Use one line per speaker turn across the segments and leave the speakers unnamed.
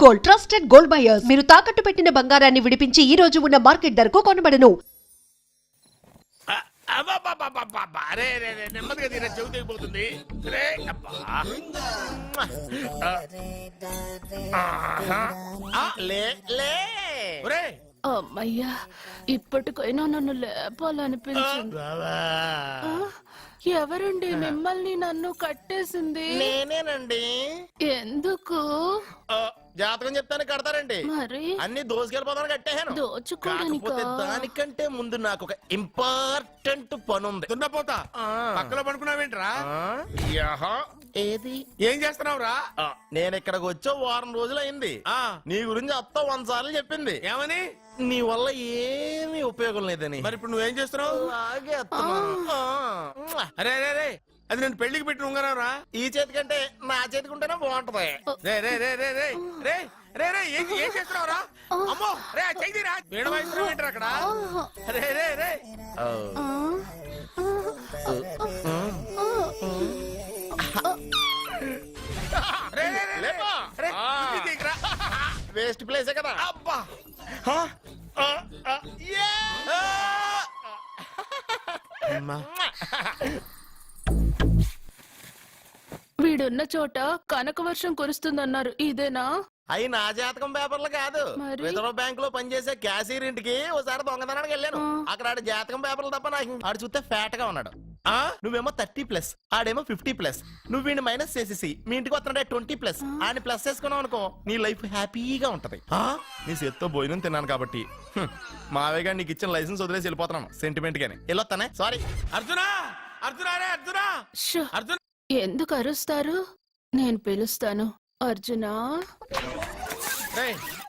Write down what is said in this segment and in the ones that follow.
Gold, trusted gold buyers. మీరు తాకట్టు పెట్టిన బంగారాన్ని విడిపించి ఈ రోజు ఉన్న మార్కెట్ ధరకు కొనబడను.
అరే నెమ్మదిగా తీరా, చెవి తెగిపోతుంది.
అమ్మయ్యా, ఇప్పటికైనా నన్ను లేపాలనిపించింది. ఎవరండి మిమ్మల్ని నన్ను కట్టేసింది?
నేనేనండి.
ఎందుకు?
జాతకం చెప్తాను కడతారండి.
మరి
అన్ని దోసుకెళ్ళిపోతాను కట్టేహాను. కాకపోతే దానికంటే ముందు నాకు ఒక ఇంపార్టెంట్ పని ఉంది. దున్నపోతా పక్కలో పడుకున్నావేంట్రా? ఏది ఏం చేస్తున్నావురా? నేను ఇక్కడికి వచ్చో వారం రోజులు అయింది. నీ గురించి అత్త 100 సార్లు చెప్పింది. ఏమని? నీ వల్ల ఏమీ ఉపయోగం లేదని. మరి ఇప్పుడు నువ్వేం చేస్తున్నావు? అరే అరే, అది నేను పెళ్లికి పెట్టిన ఉంగరం రా. ఈ చేతి కంటే నా చేతికి ఉంటేనే బాగుంటది. రే రే రే రే రే రే రే రే ఏం చేస్తున్నావు రా? అమ్మో రే, చెయ్యిరా. వీణ వాయిస్తున్నావు ఏంటారు అక్కడ? రే రే రే వేస్ట్ ప్లేసే కదా. అబ్బా
వీడున్న చోట కనక వర్షం కురుస్తుందన్నారు, ఇదేనా?
అయి నా జాతకం పేపర్లు కాదు. రిజర్వ్ బ్యాంక్ లో పనిచేసే క్యాషియర్ ఇంటికి ఒకసారి దొంగతనానికి వెళ్ళాను. అక్కడ ఆడి జాతకం పేపర్లు తప్ప నాకు ఆడు చూస్తే ఫ్యాట్ గా ఉన్నాడు. నువ్వేమో 30+, ఆడేమో 50+. నువ్వు వీడిని మైనస్ చేసేసి మీ ఇంటికి వస్తున్నాడే 20+. ఆడిని ప్లస్ చేసుకున్నావు అనుకో, నీ లైఫ్ హ్యాపీగా ఉంటది. నీ చేత్తో భోజనం తిన్నాను కాబట్టి మావేగా నీకు ఇచ్చిన లైసెన్స్ వదిలేసి వెళ్ళిపోతున్నాను సెంటిమెంట్ గానే. వెళ్ళొస్తానే. సారీ. అర్జునా అర్జునా రే అర్జునా అర్జున.
ఎందుకు అరుస్తారు? నేను పిలుస్తాను. అర్జునా.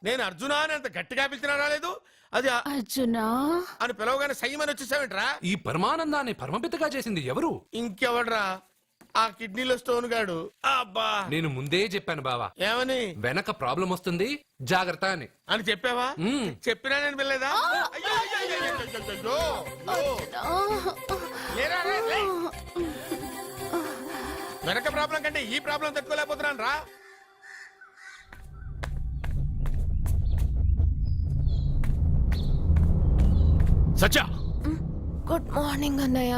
నేను అర్జునా అని అంత గట్టిగా పిలిచినా రాలేదు. అది
అర్జునా
అని పిలవగానే సైమని వచ్చేసావేంట్రా?
ఈ పరమానందాన్ని పరమపితగా చేసింది ఎవరు?
ఇంకెవడ్రా? ఆ కిడ్నీలో స్టోన్ గాడు. అబ్బా, నేను
ముందే చెప్పాను బావా.
ఏమని?
వెనక ప్రాబ్లం వస్తుంది, జాగ్రత్త అని.
అని చెప్పావా? చెప్పినా నేను వెళ్ళలేదా? వెనక ప్రాబ్లం కంటే ఈ ప్రాబ్లం తట్టుకోలేకపోతున్నాను రా.
సత్య,
గుడ్ మార్నింగ్ అన్నయ్య.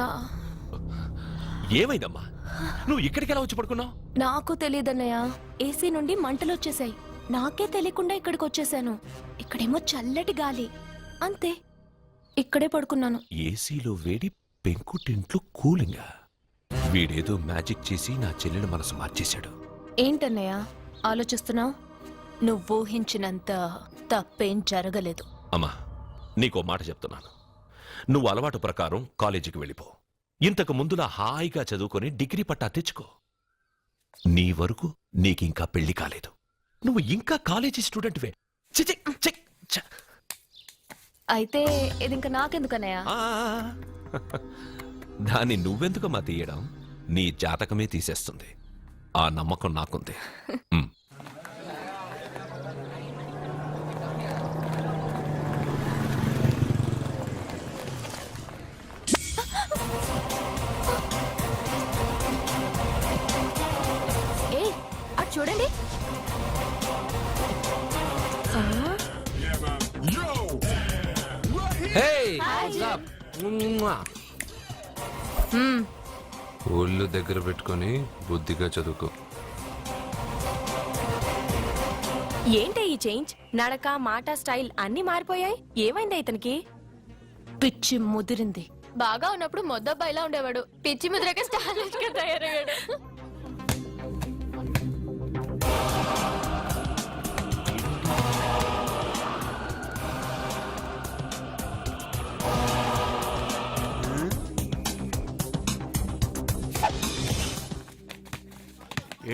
ఏమైందమ్మా? నువ్వు ఇక్కడికి ఎలా వచ్చి పడుకున్నావు?
నాకు తెలియదన్నయ్య, ఏసీ నుండి మంటలు వచ్చేసాయి. నాకే తెలియకుండా ఇక్కడికి వచ్చేసాను. ఇక్కడేమో చల్లటి గాలి, అంతే. ఇక్కడే పడుకున్నాను.
ఏసీలో వేడి, పెంకుటింట్లో కూలింగా. వీడేదో మ్యాజిక్ చేసి నా చెల్లెల మనసు మార్చేశాడు.
ఏంటన్నయ్య ఆలోచిస్తున్నావు? నువ్వు ఊహించినంత తప్పేం జరగలేదు.
అమ్మా, నీకో మాట చెప్తున్నాను. నువ్వు అలవాటు ప్రకారం కాలేజీకి వెళ్ళిపో. ఇంతకు ముందులా హాయిగా చదువుకొని డిగ్రీ పట్టా తెచ్చుకో. నీ వరకు నీకింకా పెళ్లి కాలేదు. నువ్వు ఇంకా కాలేజీ స్టూడెంట్వే.
అయితే ఇది ఇంకా నాకెందుకన్నయ్య?
దాన్ని నువ్వెందుకమ్మా తీయడం? నీ జాతకమే తీసేస్తుంది. ఆ నమ్మకం నాకుంది.
చూడండి.
ఒళ్ళు దగ్గర పెట్టుకొని బుద్ధిగా చదువుకో.
ఏంటి ఈ చేంజ్? నడక, మాట, స్టైల్ అన్ని మారిపోయాయి. ఏమైంది ఇతనికి?
పిచ్చి ముదిరింది. బాగా ఉన్నప్పుడు మొద్దబ్బాయిలా ఉండేవాడు. పిచ్చి ముదిరక స్టైలిష్ గా తయారయ్యాడు.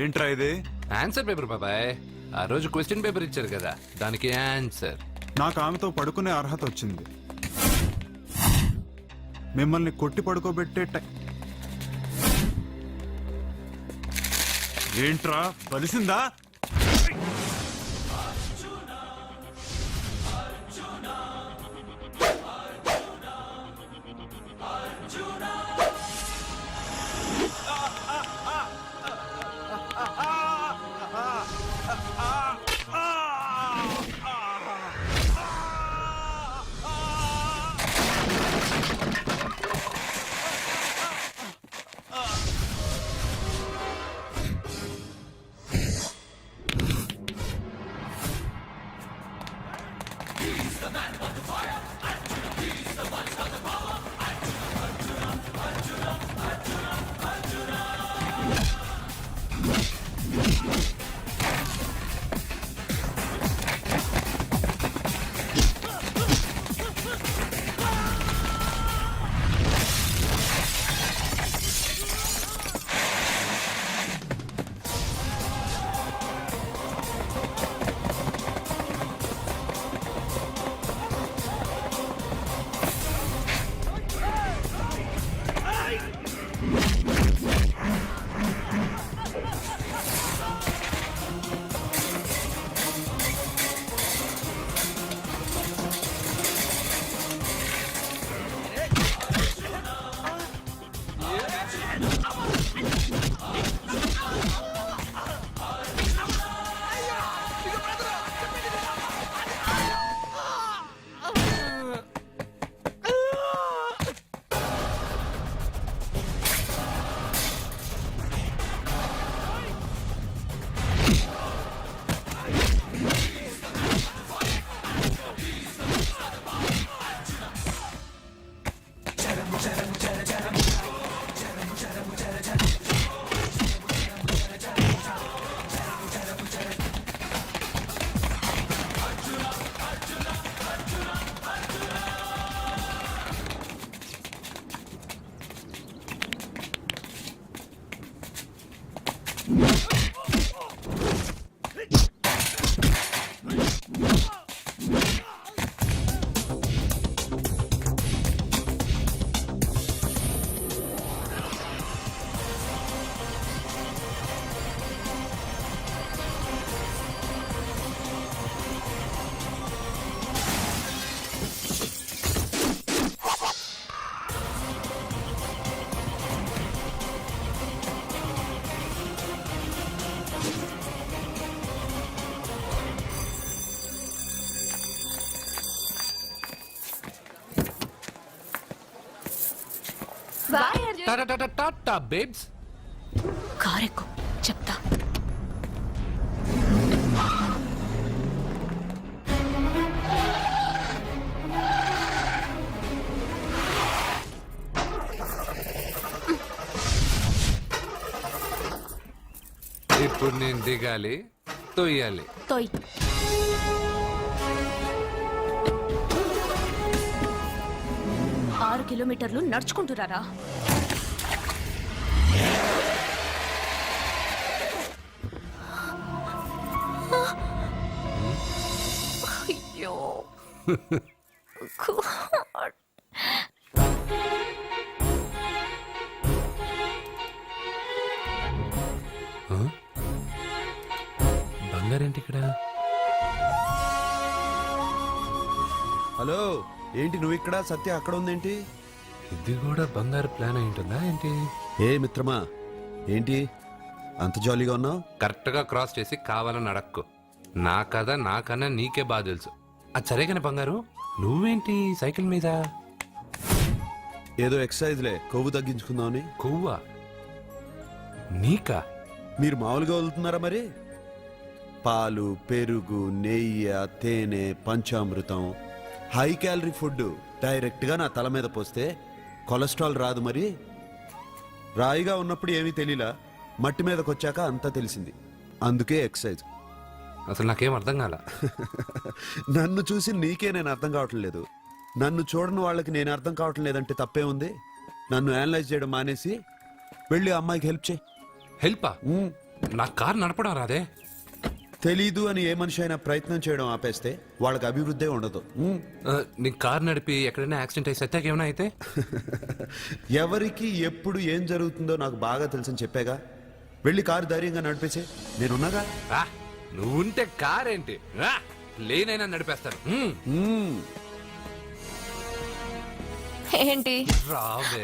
ఏంట్రా ఇది?
ఆన్సర్ పేపర్ బాబాయ్. ఆ రోజు క్వశ్చన్ పేపర్ ఇచ్చారు కదా, దానికి ఆన్సర్.
నాకు ఆమెతో పడుకునే అర్హత వచ్చింది. మిమ్మల్ని కొట్టి పడుకోబెట్టే ఏంట్రా బలిసిందా?
టాటా బేబ్స్.
కారెక్కు చెప్తా.
ఇప్పుడు నేను దిగాలి, తొయ్యాలి.
తోయ్. ఆరు కిలోమీటర్లు నడుచుకుంటురారా? అయ్యో
బంగారేంటి ఇక్కడ?
హలో, ఏంటి నువ్వు ఇక్కడ, సత్య అక్కడ ఉందేంటి?
ఇది కూడా బంగారు ప్లాన్ అయి ఉంటుందా ఏంటి?
ఏ మిత్రమా, ఏంటి అంత జాలీగా ఉన్నావు?
కరెక్ట్ గా క్రాస్ చేసి కావాలని అడక్కు. నా కథ నాకన్నా నీకే బాగా తెలుసు. అది సరేగానే బంగారు, నువ్వేంటి సైకిల్ మీద?
ఏదో ఎక్సర్సైజ్లే, కొవ్వు తగ్గించుకుందామని.
కొవ్వా? నీకా?
మీరు మామూలుగా వదులుతున్నారా మరి? పాలు, పెరుగు, నెయ్యి, తేనె, panchamrutham, high calorie food direct గా నా తల మీద పోస్తే కొలెస్ట్రాల్ రాదు మరి. రాయిగా ఉన్నప్పుడు ఏమీ తెలియలా, మట్టి మీదకి వచ్చాక అంతా తెలిసింది. అందుకే ఎక్సర్సైజ్.
అసలు నాకేం అర్థం కాల.
నన్ను చూసి నీకే నేను అర్థం కావట్లేదు. నన్ను చూడని వాళ్ళకి నేను అర్థం కావటం లేదంటే తప్పే ఉంది. నన్ను అనలైజ్ చేయడం మానేసి వెళ్ళి ఆ అమ్మాయికి హెల్ప్ చేయి.
హెల్పా? నా కార్ నడపడం రాదే.
తెలీదు అని ఏ మనిషి అయినా ప్రయత్నం చేయడం ఆపేస్తే వాళ్ళకి అభివృద్ధి ఉండదు.
నీ కార్ నడిపి ఎక్కడైనా యాక్సిడెంట్ అయి సత్యాకి ఏమైనా అయితే?
ఎవరికి ఎప్పుడు ఏం జరుగుతుందో నాకు బాగా తెలుసని చెప్పాగా. వెళ్ళి కారు ధైర్యంగా నడిపేసే, నేనున్నాగా.
నువ్వుంటే కార్ ఏంటి, లేనైనా నడిపేస్తాను.
ఏంటి?
రావే.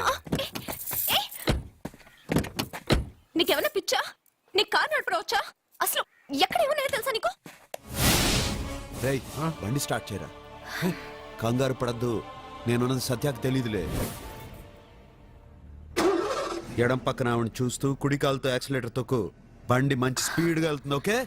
నీకేమైనా పిచ్చా? నీ కారు నడపడవచ్చా? అసలు ఎక్కడ ఏమన్నా తెలుసా నీకు?
రేయ్, బండి స్టార్ట్ చేయరా. కంగారు పడద్దు, నేనున్నది సత్యాకి తెలీదులే. ఎడం పక్కన ఆవిడ చూస్తూ కుడి కాలుతో యాక్సిలేటర్ తొక్కు. బండి మంచి స్పీడ్గా వెళ్తుంది. ఓకే?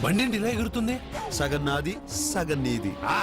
బండి ఏంటి ఇలా ఎగురుతుంది?
సగం నాది సగం నీది.
ఆ,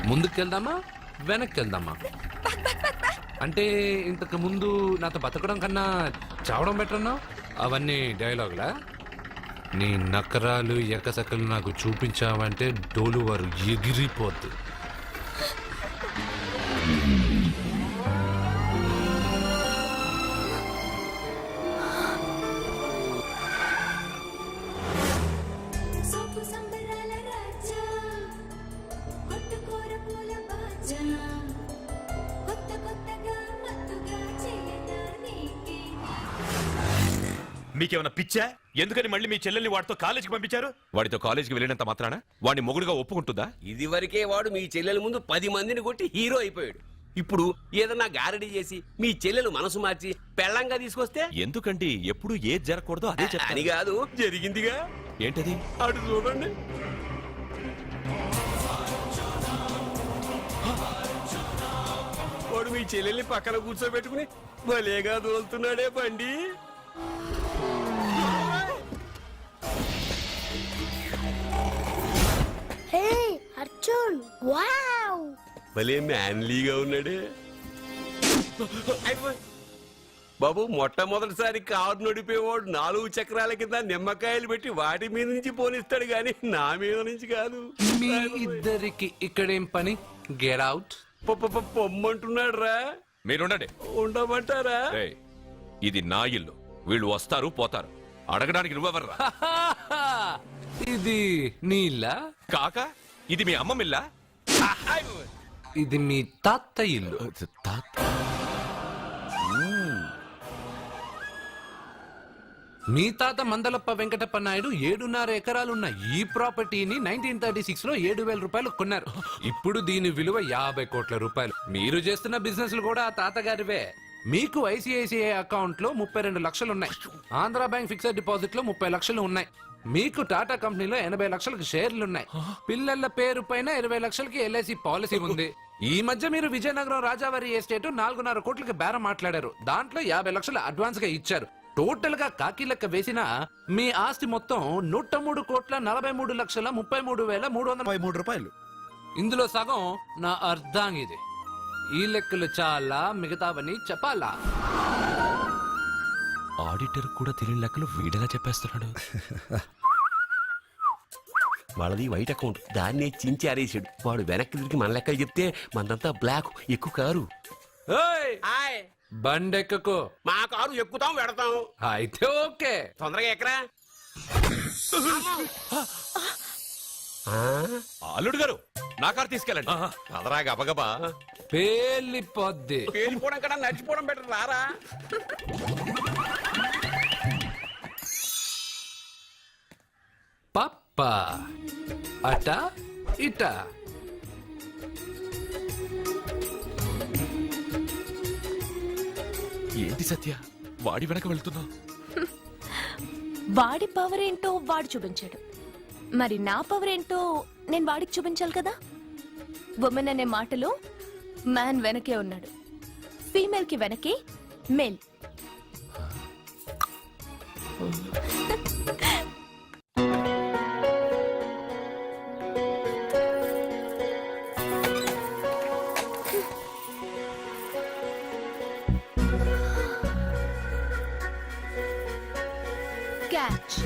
ముందుకెళ్దామా వెనక్కి వెళ్దామా? అంటే ఇంతకు ముందు నాతో బతకడం కన్నా చావడం బెటర్ అన్నావు. అవన్నీ డైలాగులా? నీ నకరాలు ఎకసకలు నాకు చూపించావంటే డోలు వారు ఎగిరిపోద్దు.
సోపు సంబరాల రాజా కొట్టుకోర పూల బాజా కొత్త కొత్తగా మత్తుగా చేయనా నీకే
మీకేమైనా పిచ్చా? ఎందుకని మళ్ళీ మీ చెల్లెల్ని వాడితో కాలేజీకి పంపించారు? వాడితో కాలేజీకి వెళ్ళినంత మాత్రాన వాడిని మొగుడుగా ఒప్పుకుంటుందా?
ఇదివరకే వాడు మీ చెల్లెల ముందు 10 మందిని కొట్టి హీరో అయిపోయాడు. ఇప్పుడు ఏదన్నా గారడీ చేసి మీ చెల్లెలు మనసు మార్చి పెళ్ళంగా తీసుకొస్తే
ఎందుకండి ఎప్పుడు ఏది జరగకూడదో అదే
అని
చెప్తాను.
కాదు, జరిగిందిగా.
ఏంటది?
అటు చూడండి. వాడు మీ చెల్లెల్ని పక్కన కూర్చోబెట్టుకుని భలేగా దోలుతున్నాడే బండి.
హే అర్జున్ వావ్
భలే మ్యాన్లీగా ఉన్నాడే. అయిపోయి. బాబు, మొట్టమొదటిసారి కారు నడిపేవాడు 4 చక్రాల కింద నిమ్మకాయలు పెట్టి వాటి మీద నుంచి పోనిస్తాడు గాని నా మీద నుంచి కాదు.
మీ ఇద్దరికి ఇక్కడేం పని? Get out.
పొమ్మంటున్నాడు రా.
మీరుండండి.
ఉండమంటారా?
ఏయ్, ఇది నా ఇల్లు. వీళ్ళు వస్తారు పోతారు. అడగడానికి నువ్వెవర్రా?
ఇది నీళ్ళ?
కాక ఇది మీ అమ్మమిల్లా?
ఇది మీ తాత ఇల్లు. మీ తాత మందలప్ప వెంకటప్ప నాయుడు 7.5 ఎకరాలున్న ఈ ప్రాపర్టీని 1936 లో 7,000 రూపాయలు కొన్నారు. ఇప్పుడు దీని విలువ 50 కోట్ల రూపాయలు. మీరు చేస్తున్న బిజినెస్లు కూడా ఆ తాతగారివే. మీకు ఐసిఐసిఐ అకౌంట్ లో 32 లక్షలు ఉన్నాయి. ఆంధ్ర బ్యాంక్ ఫిక్స్డ్ డిపాజిట్ లో 30 లక్షలు ఉన్నాయి. మీకు టాటా కంపెనీలో 80 లక్షలకు షేర్లు ఉన్నాయి. పిల్లల పేరు పైన 20 లక్షలకి ఎల్ఐసి పాలసీ ఉంది. ఈ మధ్య మీరు విజయనగరం రాజావారి ఎస్టేట్ 4.5 కోట్లకి బేరం మాట్లాడారు. దాంట్లో 50 లక్షలు అడ్వాన్స్ గా ఇచ్చారు. టోటల్ గా కాకి లెక్క వేసిన మీ ఆస్తి మొత్తం 103,43,33,333
రూపాయలు.
ఇందులో సగం నా అర్ధాంగిది. ఈ లెక్కలు చాలా, మిగతావని చెప్పాలా?
ఆడిటర్ కూడా తెలియని లెక్కలు వీడేలా చెప్పేస్తున్నాడు.
వాళ్ళది వైట్ అకౌంట్, దాన్నే చించి ఆరేసాడు. వాడు వెనక్కి తిరిగి మన లెక్కలు చెప్తే మనదంతా బ్లాక్. ఎక్కువ కారు.
ఏయ్! బండెక్కకు.
మా కారు ఎక్కుతాం వెడతాం.
అయితే ఓకే.
తొందరగా ఎక్కరా.
అల్లుడు గారు, నా కారు తీసుకెళ్ళండి. అదరా గబగబా.
పేలిపోద్ది.
పేలిపోవడం కన్నా నడిచిపోవడం బెటర్. రారా.
పప్ప అట ఇట.
ఏంటి సత్య, వాడి వెనక వెళ్తున్నావు?
వాడి పవర్ ఏంటో వాడు చూపించాడు. మరి నా పవర్ ఏంటో నేను వాడికి చూపించాలి కదా. ఉమెన్ అనే మాటలో మ్యాన్ వెనకే ఉన్నాడు. ఫీమేల్ కి వెనకే మేల్. క్యాచ్.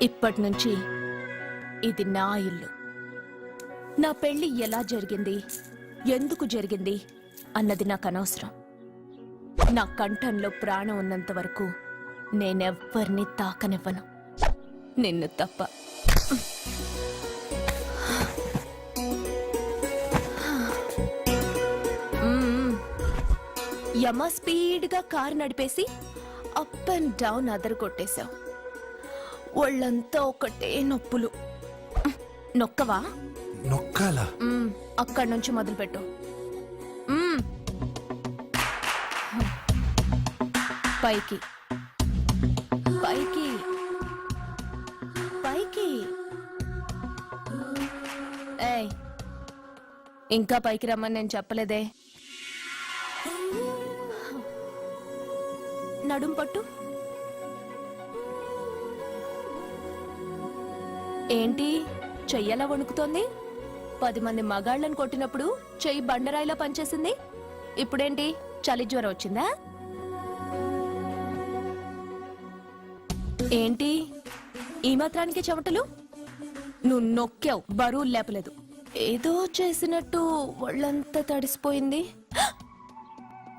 ఇప్పటి నుంచి ఇది నా ఇల్లు. నా పెళ్లి ఎలా జరిగింది, ఎందుకు జరిగింది అన్నది నాకు అనవసరం. నా కంఠంలో ప్రాణం ఉన్నంత వరకు నేనెవ్వరిని తాకనివ్వను, నిన్ను తప్ప. యమ స్పీడ్గా కారు నడిపేసి అప్ అండ్ డౌన్ అదరు కొట్టేశావు. ఒళ్ళంతా ఒకటే నొప్పులు. నొక్కవా?
నొక్కాలా?
అక్కడి నుంచి మొదలుపెట్టు. పైకి పైకి పైకి. ఏయ్, ఇంకా పైకి రమ్మని నేను చెప్పలేదే. నడుం పట్టు. ఏంటి చెయ్యలా వణుకుతోంది? 10 మంది మగాళ్ళని కొట్టినప్పుడు చెయ్యి బండరాయిలా పనిచేసింది. ఇప్పుడేంటి చలి జ్వరం వచ్చిందా? ఏంటి ఈ మాత్రానికి చెమటలు? నువ్వు నొక్కావు, బరువు లేపలేదు. ఏదో చేసినట్టు ఒళ్ళంతా తడిసిపోయింది.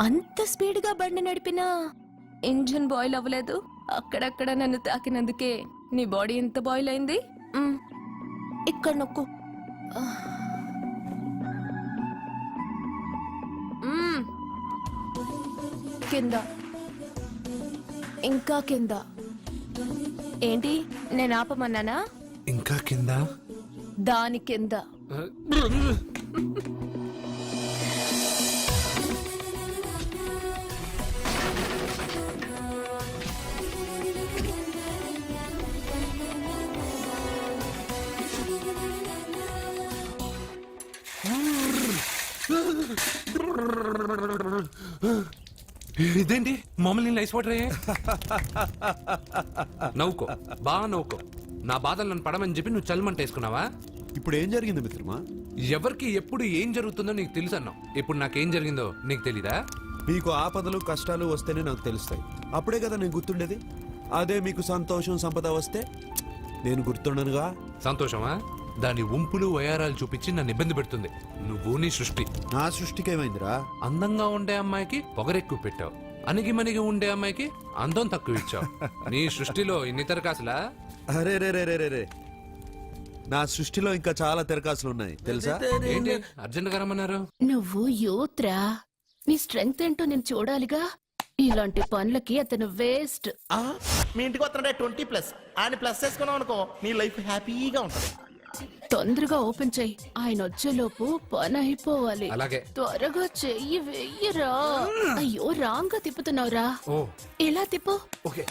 అంత స్పీడ్గా బండి నడిపినా ఇంజిన్ బాయిల్ అవ్వలేదు. అక్కడక్కడ నన్ను తాకినందుకే నీ బాడీ ఎంత బాయిల్ అయింది. ఇక్కడ నొక్కు. కింద, ఇంకా కింద. ఏంటి నేను ఆపమన్నానా?
ఇంకా కింద.
దాని కింద.
ఇదేంటి మమ్మల్ని ఐస్ వాటర్ అయ్యే? నవ్వుకో, బాగా నవ్వుకో. నా బాధలు నన్ను పడమని చెప్పి నువ్వు చల్మంట వేసుకున్నావా?
ఇప్పుడు ఏం జరిగింది మిత్రమా?
ఎవరికి ఎప్పుడు ఏం జరుగుతుందో నీకు తెలుసు అన్నావు. ఇప్పుడు నాకేం జరిగిందో నీకు తెలీదా?
మీకు ఆపదలు కష్టాలు వస్తేనే నాకు తెలుస్తాయి. అప్పుడే కదా నేను గుర్తుండేది. అదే మీకు సంతోషం సంపద వస్తే నేను గుర్తుండనుగా.
సంతోషమా? దాని ఉంపులు వయారాలు చూపించి నన్ను ఇబ్బంది పెడుతుంది. నువ్వు నీ సృష్టి.
నా సృష్టికి ఏమైందిరా?
అందంగా ఉండే అమ్మాయికి పొగరెక్కువ పెట్టావు, అణిగి మణిగి ఉండే అమ్మాయికి అందం తక్కువ ఇచ్చావు. నీ సృష్టిలో ఇన్ని తరకాసులా?
అరే రే రే రే రే, నా సృష్టిలో ఇంకా చాలా తెరకాసులు ఉన్నాయి తెలుసా?
ఏంటి అర్జెంట్ గా రమ్మన్నారు?
నువ్వు యూత్రా, నీ స్ట్రెంగ్త్ ఏంటో నేను చూడాలిగా. ఇలాంటి పనులకి అతను వేస్ట్.
మీ ఇంటికి వస్తున్నాడే 20+. ఆయన ప్లస్ చేసుకున్నావు అనుకో, నీ లైఫ్ హ్యాపీగా ఉంటుంది.
తొందరగా ఓపెన్ చెయ్యి, ఆయన వచ్చేలోపు పని అయిపోవాలి.
అలాగే.
త్వరగా చెయ్యి వెయ్యరా. అయ్యో రాంగ్ గా తిప్పుతున్నావురా.
ఓ,
ఎలా తిప్పు.
ఓకే.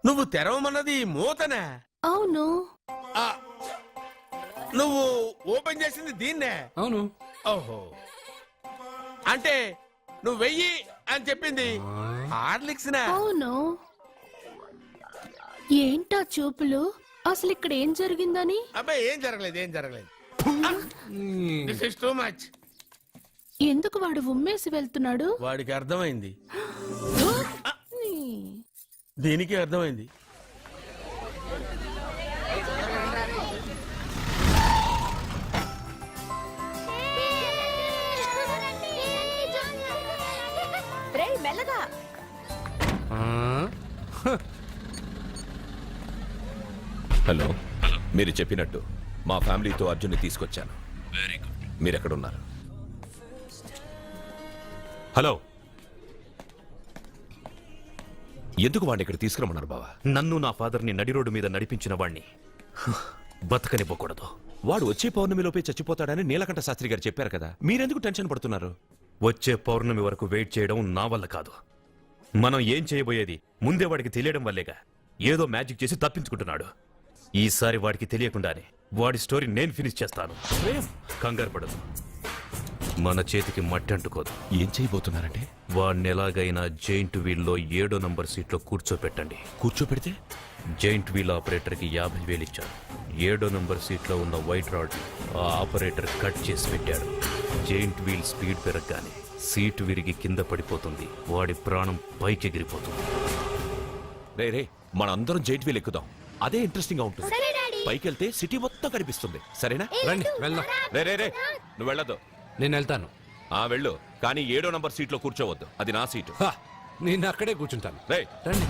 నువ్వు తెరవమన్నది మూతనే.
అవును.
నువ్వు ఓపెన్ చేసింది దీన్నే.
అవును.
ఓహో, అంటే నువ్వు వెయ్యి అని చెప్పింది హార్లిక్స్.
అవును. ఏంటా చూపులు? అసలు ఇక్కడ ఏం జరిగిందని?
అబ్బాయి ఏం జరగలేదు, ఏం జరగలేదు. This is too much.
ఎందుకు వాడు ఉమ్మేసి వెళ్తున్నాడు?
వాడికి అర్థమైంది, దీనికి అర్థమైంది.
మెల్లగా.
హలో, మీరు చెప్పినట్టు మా ఫ్యామిలీతో అర్జున్ని తీసుకొచ్చాను. Very good. మీరు ఎక్కడున్నారు? హలో, ఎందుకు వాడిని ఇక్కడ తీసుకురమ్మన్నారు బావా?
నన్ను నా ఫాదర్ని నడి రోడ్డు మీద నడిపించిన వాణ్ణి బతకనివ్వకూడదు.
వాడు వచ్చే పౌర్ణమిలోపే చచ్చిపోతాడని నీలకంఠ శాస్త్రి గారు చెప్పారు కదా, మీరెందుకు టెన్షన్ పడుతున్నారు?
వచ్చే పౌర్ణమి వరకు వెయిట్ చేయడం నా వల్ల కాదు. మనం ఏం చేయబోయేది ముందే వాడికి తెలియడం వల్లేగా. ఏదో మ్యాజిక్ చేసి తప్పించుకుంటున్నాడు. ఈసారి వాడికి తెలియకుండానే వాడి స్టోరీ నేను ఫినిష్ చేస్తాను. కంగారు పడదు. మన చేతికి మట్టి అంటుకోదు.
ఏం చేయబోతున్నారంటే?
వాడిని ఎలాగైనా జైంట్ వీల్లో 7వ నంబర్ సీట్లో కూర్చోపెట్టండి.
కూర్చోపెడితే
జైంట్ వీల్ ఆపరేటర్కి 50,000 ఇచ్చారు. 7వ నంబర్ సీట్లో ఉన్న వైట్ రాడ్ ఆ ఆపరేటర్ కట్ చేసి పెట్టాడు. జైంట్ వీల్ స్పీడ్ పెరగగానే సీటు విరిగి కింద పడిపోతుంది. వాడి ప్రాణం పైకి ఎగిరిపోతుంది.
రే మనందరం జైంట్ వీల్ ఎక్కుదాం. అదే ఇంట్రెస్టింగ్ గా ఉంటుంది.
సరే డాడీ.
పైకి వెళ్తే సిటీ మొత్తం కనిపిస్తుంది. సరేనా?
రండి వెళ్దాం.
రే నువ్వు వెళ్ళదు.
నేను వెళ్తాను.
వెళ్ళు, కానీ 7వ నంబర్ సీట్లో కూర్చోవద్దు. అది నా సీటు.
హా, నేను అక్కడే కూర్చుంటాను.
రే
రండి.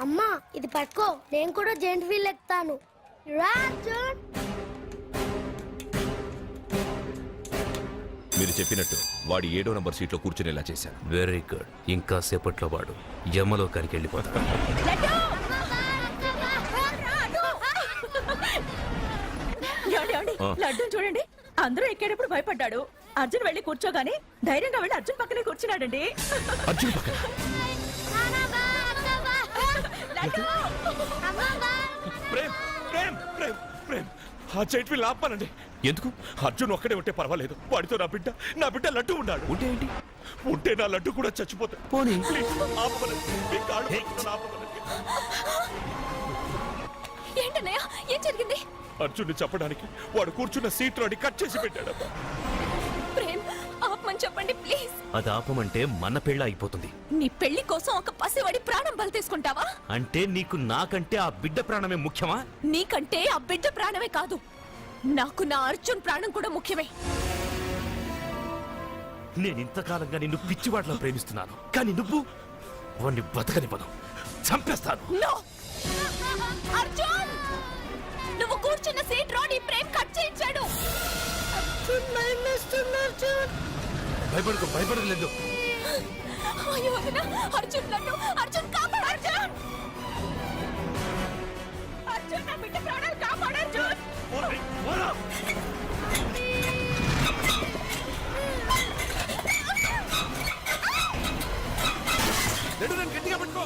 అమ్మా ఇది పట్టుకో, నేను కూడా జెంట్ వీల్ ఎక్కుతాను. రా అర్జున్.
మీరు చెప్పినట్టు వాడి 7వ నంబర్ సీట్లో కూర్చునేలా చేశాను.
Very good. ఇంకా సేపట్లో వాడు యమలోకానికి వెళ్ళిపోతాడు.
లడ్డు చూడండి, అందరూ ఎక్కేటప్పుడు భయపడ్డాడు. అర్జున్ వెళ్ళి కూర్చోగానే ధైర్యంగా వెళ్ళి అర్జున్ పక్కనే కూర్చున్నాడండి.
అర్జున్ పక్కన ప్రేమ్ ప్రేమ్ ప్రేమ్ ప్రేమ్ ఆ జైంట్ వీల్ ఆపమనండి. ఎందుకు? అర్జున్ ఒక్కడే ఉంటే పర్వాలేదు. వాడితో నా బిడ్డ లడ్డు ఉన్నాడు. ఉంటే ఏంటి? ఉంటే నా లడ్డు కూడా చచ్చిపోతాడు. పోనీ ఆపమనండి. మీ కాళ్ళు పట్టుకొని ఆపమనండి.
ఏంటన్నయ్య, ఏం జరిగింది?
అర్జున్ చెప్పడానికి వాడు కూర్చున్న సీట్ రోని కట్ చేసి పెట్టాడమ్మా.
ప్రేమ్, ఆపమని చెప్పండి ప్లీజ్.
అది ఆపమంటే మన పెళ్ళ అయిపోతుంది.
నీ పెళ్లి కోసం ఒక పసివాడి ప్రాణం బలి తీసుకుంటావా?
అంటే నీకు నాకంటే ఆ బిడ్డ ప్రాణమే ముఖ్యమా?
నీకంటే ఆ బిడ్డ ప్రాణమే కాదు, నాకు నా అర్జున్ ప్రాణం కూడా ముఖ్యమే.
నేను ఇంతకాలంగా నిన్ను పిచ్చివాడ్లా ప్రేమిస్తున్నాను, కానీ నువ్వు వాడిని బతకనివ్వను, చంపేస్తాను.
నో అర్జున్, నువ్వు కూర్చున్న సీట్ రోడ్ ఈ ప్రేమ్ కట్ చేయించాడు.
భయపడలేదు.
అయ్యో వదినా, అర్జున్ లడ్డు, అర్జున్ కాపాడు అర్జున్. అర్జున్ నా బిడ్డ ప్రాణాలు కాపాడు అర్జున్.
గట్టిగా పట్టుకో.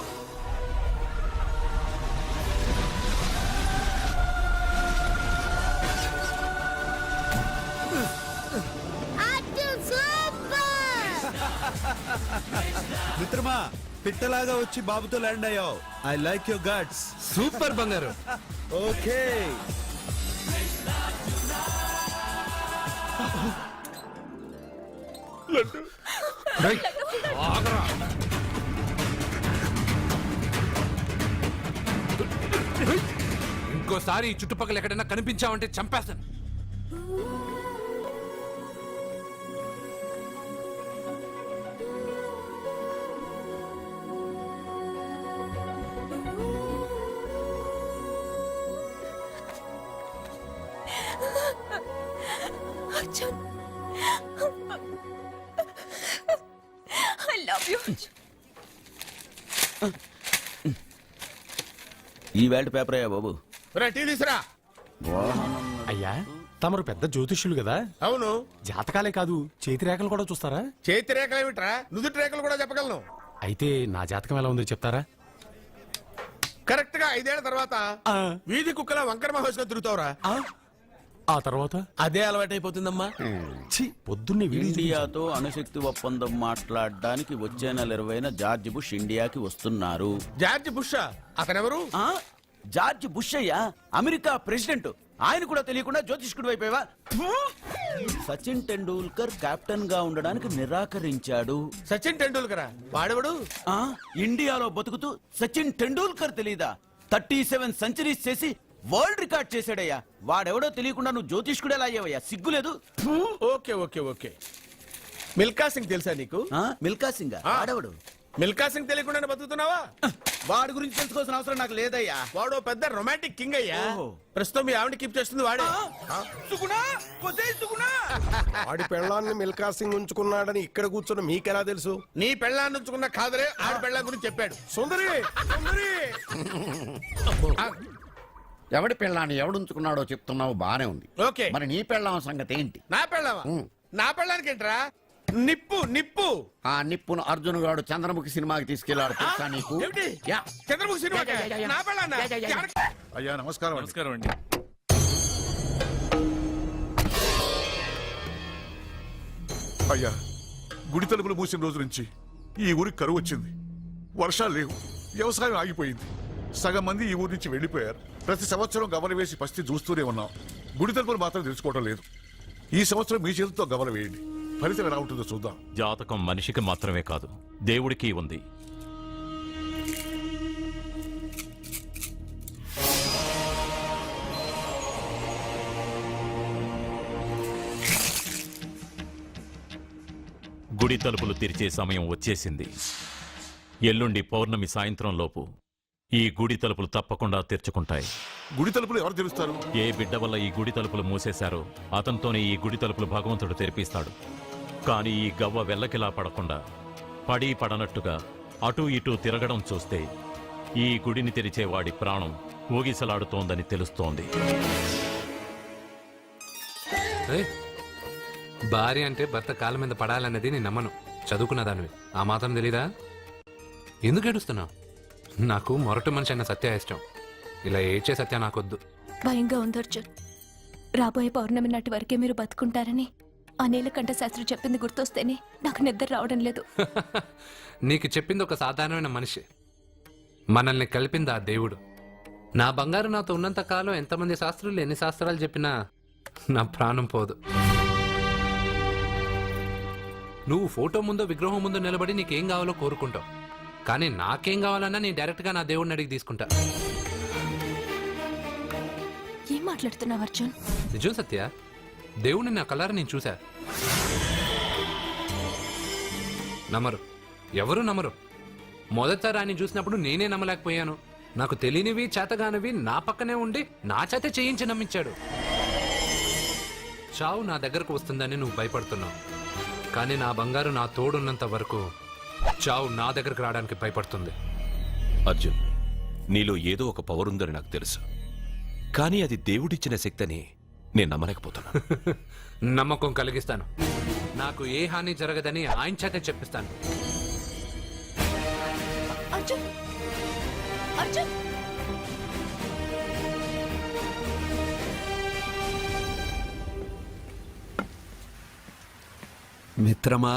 మిత్రమా, పిట్టలాగా వచ్చి బాబుతో ల్యాండ్ అయ్యావు. I like your guts.
Super బంగారు.
ఓకే.
రేయ్, ఆగరా. ఇంకోసారి ఈ చుట్టుపక్కల ఎక్కడైనా కనిపించావంటే చంపేస్తాను.
Arjun, I love you.
ఈ వేల్ట్ పేపర్ అయ్యా బాబు.
టీ తీసురా.
అయ్యా, తమరు పెద్ద జ్యోతిష్యులు కదా,
అవును.
జాతకాలే కాదు చేతి రేఖలు కూడా చూస్తారా?
చేతి రేఖలు ఏమిట్రా, నుదుటి రేఖలు కూడా చెప్పగలను.
అయితే నా జాతకం ఎలా ఉందో చెప్తారా?
కరెక్ట్ గా 5 ఏళ్ల తర్వాత వీధి కుక్కల వంకర మహోత్సవం తిరుగుతావురా.
ఆ తర్వాత
అదే అలవాటైపోతుందమ్మా.
పొద్దున్నే
ఇండియాతో అణుశక్తి ఒప్పందం మాట్లాడడానికి వచ్చే నెల 20న జార్జ్ బుష్ ఇండియాకి వస్తున్నారు.
జార్జ్ బుష్ అతనెవరు?
జార్జ్ బుష్ అయ్యా, అమెరికా ప్రెసిడెంట్. ఆయన కూడా తెలియకుండా జ్యోతిష్కుడు అయిపోయావా? సచిన్ టెండూల్కర్ కెప్టెన్ గా ఉండడానికి నిరాకరించాడు.
సచిన్ టెండూల్కర్ వాడెవడు?
ఇండియాలో బతుకుతూ సచిన్ టెండూల్కర్ తెలీదా? 37 సెంచరీస్ చేసి వరల్డ్ రికార్డ్ చేశాడయ్యా. వాడెవడో తెలియకుండా నువ్వు జ్యోతిష్కుడు ఎలా అయ్యావయ్యా? సిగ్గులేదు.
Okay okay okay. Milkha Singh తెలుసా నీకు?
మిల్కా సింగ్ వాడెవడు?
మిల్కా సింగ్ తెలియకుండా బతుకుతున్నావా?
వాడి గురించి తెలుసుకోవాల్సిన అవసరం నాకు లేదయ్యా.
వాడు పెద్ద రొమాంటిక్ కింగ్ అయ్యా. ప్రస్తుతం మీ ఆవిడ కీప్ చేస్తుంది వాడే.
వాడి పెళ్ళాన్ని మిల్కా సింగ్ ఉంచుకున్నాడని ఇక్కడ కూర్చున్న మీకెలా తెలుసు?
నీ పెళ్ళాన్ని ఉంచుకున్న కాదరే ఆడి పెళ్ళ గురించి చెప్పాడు.
సుందరి, సుందరి.
ఎవడి పెళ్ళాన్ని ఎవడుంచుకున్నాడో చెప్తున్నావు, బానే ఉంది.
ఓకే,
మరి నీ పెళ్ళాం సంగతి ఏంటి?
నా పెళ్ళావా? నా పెళ్ళానికి ఏంట్రా? నిప్పు నిప్పు.
ఆ నిప్పును అర్జున్ గాడు చంద్రముఖి సినిమాకి తీసుకెళ్లాడు, తెలుసా నీకు?
ఏమిటి? చంద్రముఖి సినిమా నా పెళ్ళాన్నా?
అయ్యా నమస్కారం.
నమస్కారం అండి.
అయ్యా, గుడి తలుపులు మూసిన రోజు నుంచి ఈ ఊరికి కరువు వచ్చింది. వర్షాలు లేవు, వ్యవసాయం ఆగిపోయింది. సగం మంది ఈ ఊరి నుంచి వెళ్ళిపోయారు. ప్రతి సంవత్సరం గమల వేసి పరిస్థితి చూస్తూనే ఉన్నాం. గుడి తలుపులు మాత్రం తెలుసుకోవడం లేదు. ఈ సంవత్సరం మీ చేతితో గమల వేయండి, ఫలితం ఎలా ఉంటుందో చూద్దాం.
జాతకం మనిషికి మాత్రమే కాదు, దేవుడికి ఉంది. గుడి తలుపులు తెరిచే సమయం వచ్చేసింది. ఎల్లుండి పౌర్ణమి సాయంత్రం లోపు ఈ గుడి తలుపులు తప్పకుండా తెరుచుకుంటాయి.
గుడి తలుపులు ఎవరు తెరుస్తారు?
ఏ బిడ్డ వల్ల ఈ గుడి తలుపులు మూసేశారో అతనితోనే ఈ గుడి తలుపులు భగవంతుడు తెరిపిస్తాడు. కానీ ఈ గవ్వ వెల్లకిలా పడకుండా పడి పడనట్టుగా అటూ ఇటూ తిరగడం చూస్తే ఈ గుడిని తెరిచే వాడి ప్రాణం ఊగిసలాడుతోందని తెలుస్తోంది.
భార్య అంటే భర్త కాళ్ళ మీద పడాలన్నది నేను నమ్మను. చదువుకున్న దానివి, ఆ మాత్రం తెలీదా? ఎందుకు ఏడుస్తున్నావు? నాకు మొరటి మనిషి అయిన సత్య ఇష్టం. ఇలా ఏడ్చే సత్య నాకొద్దు.
భయంగా ఉంది అర్జున్. రాబోయే పౌర్ణమి నాటి వరకే మీరు బతుకుంటారని ఆ నీలకంఠ శాస్త్రి చెప్పింది గుర్తొస్తేనే నాకు నిద్ర రావడం లేదు.
నీకు చెప్పింది ఒక సాధారణమైన మనిషి, మనల్ని కలిపింది ఆ దేవుడు. నా బంగారు నాతో ఉన్నంత కాలం ఎంతమంది శాస్త్రులు ఎన్ని శాస్త్రాలు చెప్పినా నా ప్రాణం పోదు. నువ్వు ఫోటో ముందో విగ్రహం ముందో నిలబడి నీకేం కావాలో కోరుకుంటావు, కానీ నాకేం కావాలన్నా నేను డైరెక్ట్గా నా దేవుడిని అడిగి తీసుకుంటా.
ఏం మాట్లాడుతున్నావు అర్జున్?
నిజం సత్య, దేవుడిని నా కళ్ళారా నేను చూశా. నమ్మరు, ఎవరు నమ్మరు. మొదటిసారి ఆయన చూసినప్పుడు నేనే నమ్మలేకపోయాను. నాకు తెలియనివి చేతగానివి నా పక్కనే ఉండి నా చేత చేయించి నమ్మించాడు. చావు నా దగ్గరకు వస్తుందని నువ్వు భయపడుతున్నావు, కానీ నా బంగారు నా తోడున్నంత వరకు చావు నా దగ్గరకు రావడానికి భయపడుతుంది.
అర్జున్, నీలో ఏదో ఒక పవర్ ఉందని నాకు తెలుసు, కానీ అది దేవుడిచ్చిన శక్తిని నేను నమ్మలేకపోతున్నా.
నమ్మకం కలిగిస్తాను. నాకు ఏ హాని జరగదని ఆయన చేత చెప్పిస్తాను.
అర్జున్, అర్జున్,
మిత్రమా,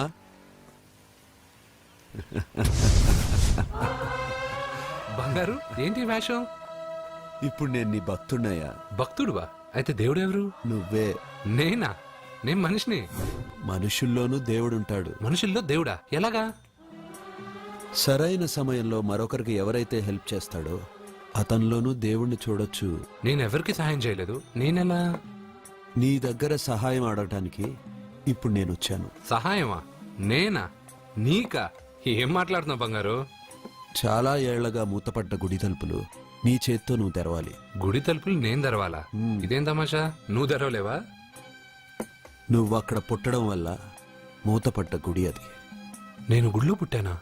బంగారు ఏంటి వేషం?
ఇప్పుడు నేను నీ భక్తున్నయ్యా.
భక్తుడువా? అయితే దేవుడు ఎవరు?
నువ్వే.
నేనా? నేను మనిషిని.
మనుషుల్లోనూ దేవుడుంటాడు.
మనుషుల్లో దేవుడా? ఎలాగా?
సరైన సమయంలో మరొకరికి ఎవరైతే హెల్ప్ చేస్తాడో అతనిలోనూ దేవుణ్ణి చూడొచ్చు.
నేనెవరికి సహాయం చేయలేదు, నేనెలా?
నీ దగ్గర సహాయం అడగటానికి ఇప్పుడు నేను వచ్చాను.
సహాయమా? నేనా? నీకా? ఏం మాట్లాడుతున్నావు బంగారు?
చాలా ఏళ్లగా మూతపడ్డ గుడి తలుపులు నీ చేత్తో నువ్వు తెరవాలి.
గుడి తలుపులు నేను తెరవాలా? ఇదేం తమాషా? నువ్వు తెరవలేవా?
నువ్వు అక్కడ పుట్టడం వల్ల మూతపడ్డ గుడి అది.
నేను గుడిలో పుట్టానా?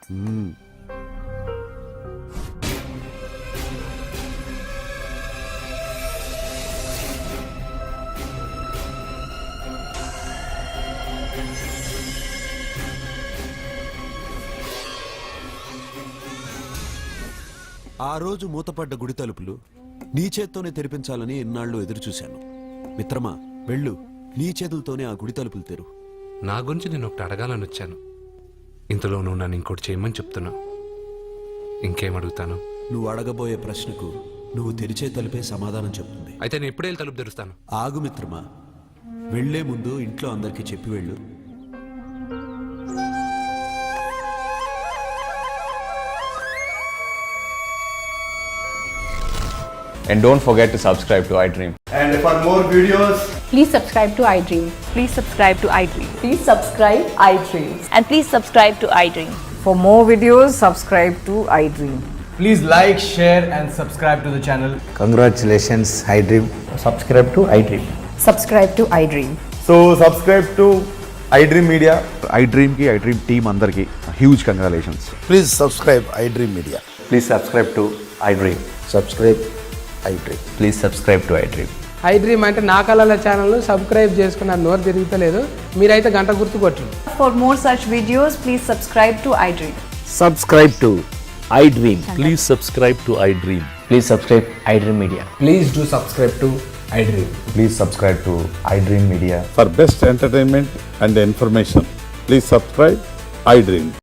ఆ రోజు మూతపడ్డ గుడి తలుపులు నీ చేత్తోనే తెరిపించాలని ఎన్నాళ్ళు ఎదురుచూశాను. మిత్రమా, వెళ్ళు, నీ చేతులతోనే ఆ గుడి తలుపులు తెరు.
నా గురించి నేను ఒకటి అడగాలని వచ్చాను. ఇంతలో నువ్వు నన్ను ఇంకోటి చేయమని చెప్తున్నావు. ఇంకేం అడుగుతాను?
నువ్వు అడగబోయే ప్రశ్నకు నువ్వు తెరిచే తలుపే సమాధానం చెప్తుంది.
అయితే నేను ఇప్పుడే తలుపు తెరుస్తాను.
ఆగు మిత్రమా, వెళ్లే ముందు ఇంట్లో అందరికీ చెప్పి వెళ్ళు.
And don't forget to subscribe to iDream.
And for more videos,
Please subscribe to iDream. Please subscribe to iDream.
please subscribe iDream.
And please subscribe to iDream.
For more videos, subscribe to iDream. Please like, share and subscribe to the channel.
Congratulations, iDream.
Subscribe to iDream.
Subscribe to iDream.
So subscribe to iDream Media.
iDream ki iDream team andarki huge congratulations.
Please subscribe iDream media.
Please subscribe to iDream.
Subscribe iDream.
Please subscribe to iDream.
iDream అంటే నా కళల channel subscribe చేసుకున్న నోరు తిరుగుతలేదు. మీరైతే గంట గుర్తు కొట్టండి.
For more such videos, please subscribe to iDream.
Subscribe to iDream. Please subscribe to iDream. Please subscribe iDream Media.
Please do subscribe to iDream.
Please subscribe to iDream Media.
For best entertainment and information, please subscribe I dream.